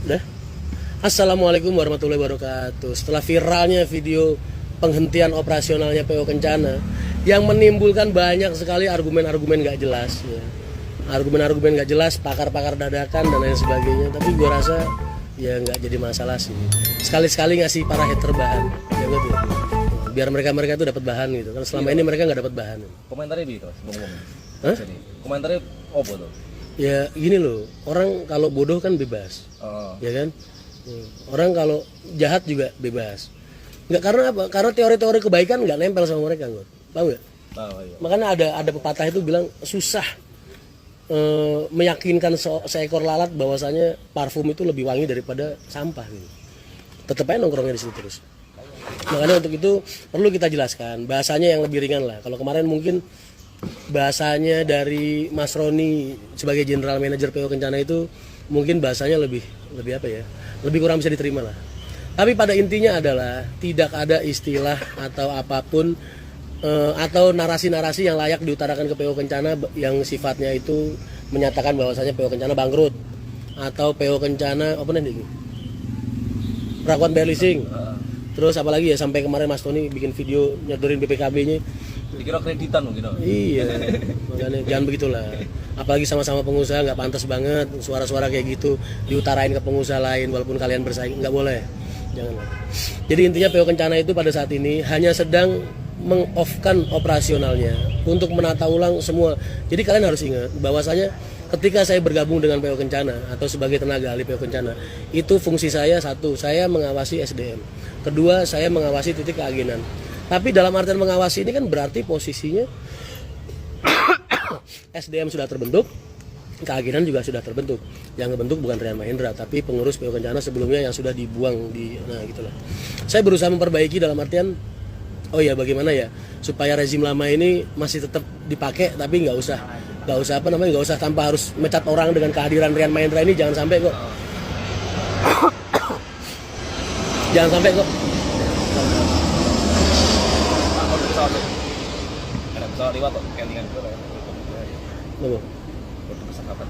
Udah. Assalamualaikum warahmatullahi wabarakatuh. Setelah viralnya video penghentian operasionalnya PO Kencana yang menimbulkan banyak sekali argumen-argumen gak jelas ya. Argumen-argumen gak jelas, pakar-pakar dadakan dan lain sebagainya. Tapi gue rasa ya nggak jadi masalah sih. Sekali-sekali ngasih para hater bahan, ya gitu. Biar mereka itu dapat bahan gitu. Karena selama ini mereka nggak dapat bahan. Komentarnya gitu, ngomong. Hah? Komentarnya apa tuh? Ya gini loh, orang kalau bodoh kan bebas, ya kan? Orang kalau jahat juga bebas. Nggak karena apa? Karena teori-teori kebaikan nggak nempel sama mereka, nggak? Tahu nggak? Tahu, iya. Makanya ada pepatah itu bilang susah meyakinkan seekor lalat bahwasanya parfum itu lebih wangi daripada sampah gitu. Tetep aja nongkrongnya di situ terus. Makanya untuk itu perlu kita jelaskan bahasanya yang lebih ringan lah. Kalau kemarin mungkin bahasanya dari Mas Roni sebagai General Manager PO Kencana itu mungkin bahasanya lebih apa ya? Lebih kurang bisa diterima lah. Tapi pada intinya adalah tidak ada istilah atau apapun atau narasi-narasi yang layak diutarakan ke PO Kencana yang sifatnya itu menyatakan bahwasanya PO Kencana bangkrut atau PO Kencana apa nih? Rakuan bayar leasing. Terus apalagi ya sampai kemarin Mas Tony bikin video nyodorin BPKB-nya. Dikira kreditan gitu. Iya. Makanya jangan begitulah. Apalagi sama-sama pengusaha nggak pantas banget suara-suara kayak gitu diutarain ke pengusaha lain walaupun kalian bersaing, nggak boleh. Janganlah. Jadi intinya PO Kencana itu pada saat ini hanya sedang meng-off-kan operasionalnya untuk menata ulang semua. Jadi kalian harus ingat bahwasanya ketika saya bergabung dengan PO Kencana atau sebagai tenaga ahli PO Kencana, itu fungsi saya satu, saya mengawasi SDM. Kedua, saya mengawasi titik keagenan. Tapi dalam artian mengawasi ini kan berarti posisinya SDM sudah terbentuk, keagenan juga sudah terbentuk. Yang ngebentuk bukan Rian Mahendra, tapi pengurus PO Kencana sebelumnya yang sudah dibuang di, nah gitulah. Saya berusaha memperbaiki dalam artian, oh ya bagaimana ya supaya rezim lama ini masih tetap dipakai, tapi nggak usah tanpa harus mecat orang dengan kehadiran Rian Mahendra ini, jangan sampai kok. Jangan sampai kok. Ada pesawat lewat kok, kelingan gue ya. Loh. Untuk persahabatan.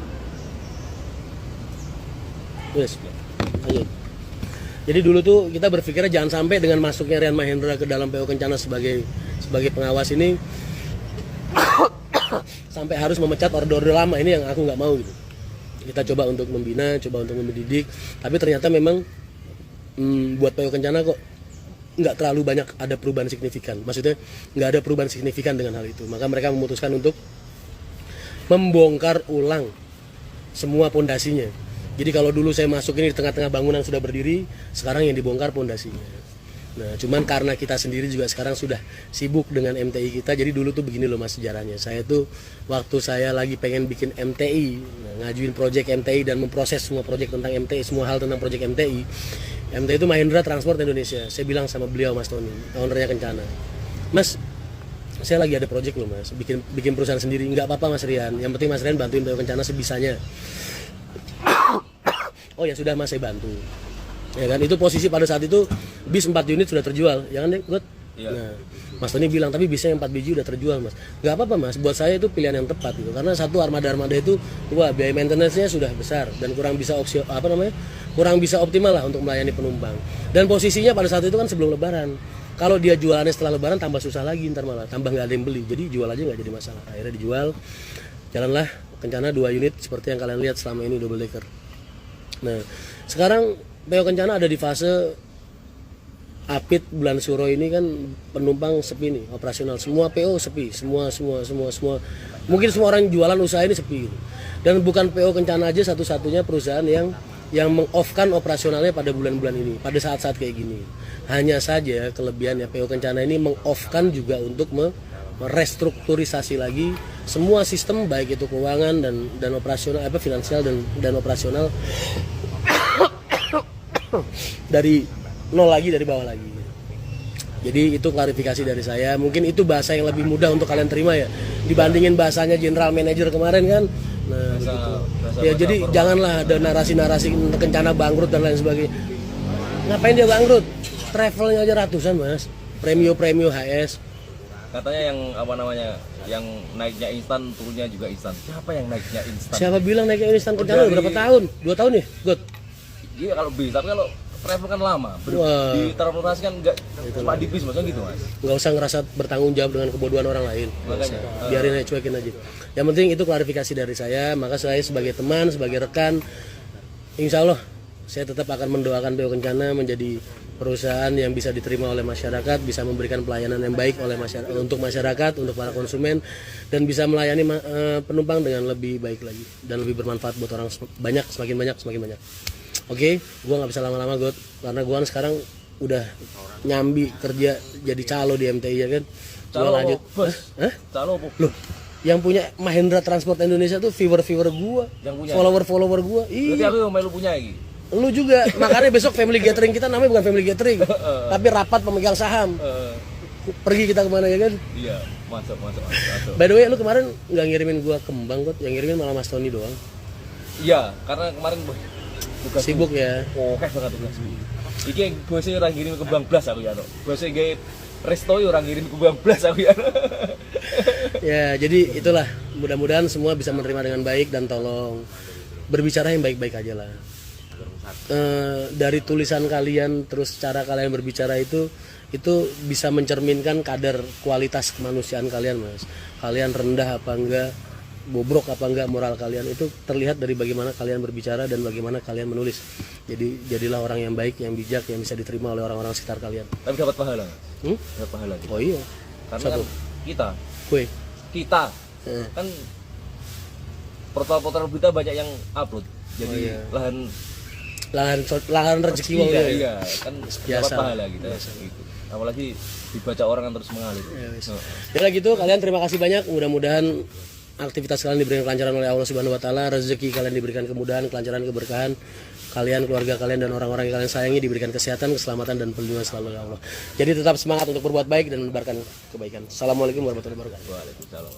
Yes. Ayo. Jadi dulu tuh kita berpikirnya jangan sampai dengan masuknya Rian Mahendra ke dalam PO Kencana sebagai pengawas ini sampai harus memecat orde-orde lama ini, yang aku nggak mau gitu. Kita coba untuk membina, coba untuk mendidik, tapi ternyata memang buat PO Kencana kok nggak terlalu banyak ada perubahan signifikan. Maksudnya nggak ada perubahan signifikan dengan hal itu. Maka mereka memutuskan untuk membongkar ulang semua pondasinya. Jadi kalau dulu saya masuk ini di tengah-tengah bangunan sudah berdiri, sekarang yang dibongkar pondasinya. Nah, cuman karena kita sendiri juga sekarang sudah sibuk dengan MTI kita, jadi dulu tuh begini loh mas sejarahnya. Saya tuh waktu saya lagi pengen bikin MTI, ngajuin proyek MTI dan memproses semua proyek tentang MTI, semua hal tentang proyek MTI. MTI itu Mahendra Transport Indonesia. Saya bilang sama beliau Mas Tony, ownernya Kencana, Mas, saya lagi ada proyek loh mas, bikin perusahaan sendiri. Nggak apa-apa Mas Rian, yang penting Mas Rian bantuin PO Kencana sebisanya. Oh ya sudah mas, saya bantu. Ya kan, itu posisi pada saat itu bis 4 unit sudah terjual, ya kan Dek? Iya. Nah, Mas Tony bilang tapi bisnya yang 4 biji udah terjual mas. Nggak apa-apa mas, buat saya itu pilihan yang tepat gitu. Karena satu armada itu, wah biaya maintenance-nya sudah besar dan kurang bisa kurang bisa optimal lah untuk melayani penumpang. Dan posisinya pada saat itu kan sebelum Lebaran. Kalau dia jualannya setelah Lebaran tambah susah lagi, ntar malah tambah nggak ada yang beli. Jadi jual aja nggak jadi masalah. Akhirnya dijual, jalanlah Kencana 2 unit seperti yang kalian lihat selama ini, double decker. Nah, sekarang PO Kencana ada di fase Apit bulan Suro ini kan penumpang sepi nih, operasional. Semua PO sepi, semua. Mungkin semua orang jualan usaha ini sepi gitu. Dan bukan PO Kencana aja satu-satunya perusahaan yang meng-off-kan operasionalnya pada bulan-bulan ini, pada saat-saat kayak gini. Hanya saja kelebihannya PO Kencana ini meng-off-kan juga untuk merestrukturisasi lagi semua sistem, baik itu keuangan dan operasional, finansial dan operasional dari nol lagi, dari bawah lagi. Jadi itu klarifikasi dari saya. Mungkin itu bahasa yang lebih mudah untuk kalian terima ya dibandingin bahasanya General Manager kemarin kan. Nah, gitu. Ya jadi janganlah ada narasi-narasi Kencana bangkrut dan lain sebagainya. Ngapain dia bangkrut? Travelnya aja ratusan mas, premium HS. Katanya yang apa namanya, yang naiknya instan, turunnya juga instan. Siapa yang naiknya instan? Siapa bilang naiknya instan Kencana berapa tahun? 2 tahun ya? Good. Iya kalau bis, tapi kalau travel kan lama. Wah. Di transportasi kan enggak cuma di bis maksudnya gitu, Mas. Nggak usah ngerasa bertanggung jawab dengan kebodohan orang lain. Nggak usah. Biarin aja, cuekin aja. Yang penting itu klarifikasi dari saya. Maka saya sebagai teman, sebagai rekan, insya Allah saya tetap akan mendoakan PO Kencana menjadi perusahaan yang bisa diterima oleh masyarakat, bisa memberikan pelayanan yang baik oleh masyarakat, untuk masyarakat, untuk para konsumen, dan bisa melayani penumpang dengan lebih baik lagi dan lebih bermanfaat buat orang banyak, semakin banyak. Oke, gua nggak bisa lama-lama God, karena gua kan sekarang udah nyambi kerja jadi calo di MTI ya kan. Gua lanjut. Bos. Hah? Calo apa? Loh, yang punya Mahendra Transport Indonesia tuh viewer gua, Yang punya? follower gua. Berarti Iya. aku yang melu punya iki. Lu juga, makanya besok family gathering kita namanya bukan family gathering, tapi rapat pemegang saham. Pergi kita kemana ya kan? Iya, masuk. By the way, lu kemarin nggak ngirimin gua kembang kok, yang ngirimin malah Mas Tony doang. Iya, karena kemarin tugas Sibuk ya. banget tugas. Iki bosnya orang ngirim ke Bang Blas aku ya, no. Bosnya gawe resto orang ngirim ke Bang Blas aku ya. Ya, jadi itulah. Mudah-mudahan semua bisa menerima dengan baik dan tolong berbicara yang baik-baik aja lah. Dari tulisan kalian terus cara kalian berbicara itu bisa mencerminkan kadar kualitas kemanusiaan kalian, Mas. Kalian rendah apa enggak, bobrok apa enggak moral kalian, itu terlihat dari bagaimana kalian berbicara dan bagaimana kalian menulis. Jadi jadilah orang yang baik, yang bijak, yang bisa diterima oleh orang-orang sekitar kalian. Tapi dapat pahala. Dapat pahala. Oh iya. Karena kan kita kan portal-portal berita banyak yang upload. Jadi lahan rezeki wong ya. Iya, kan dapat Biasa. pahala kita gitu. Apalagi dibaca orang kan terus mengalir. Ya gitu, kalian terima kasih banyak. Mudah-mudahan aktivitas kalian diberikan kelancaran oleh Allah Subhanahu wa taala, rezeki kalian diberikan kemudahan, kelancaran, keberkahan. Kalian, keluarga kalian dan orang-orang yang kalian sayangi diberikan kesehatan, keselamatan dan perlindungan selalu oleh Allah. Jadi tetap semangat untuk berbuat baik dan menebarkan kebaikan. Assalamualaikum warahmatullahi wabarakatuh. Waalaikumsalam.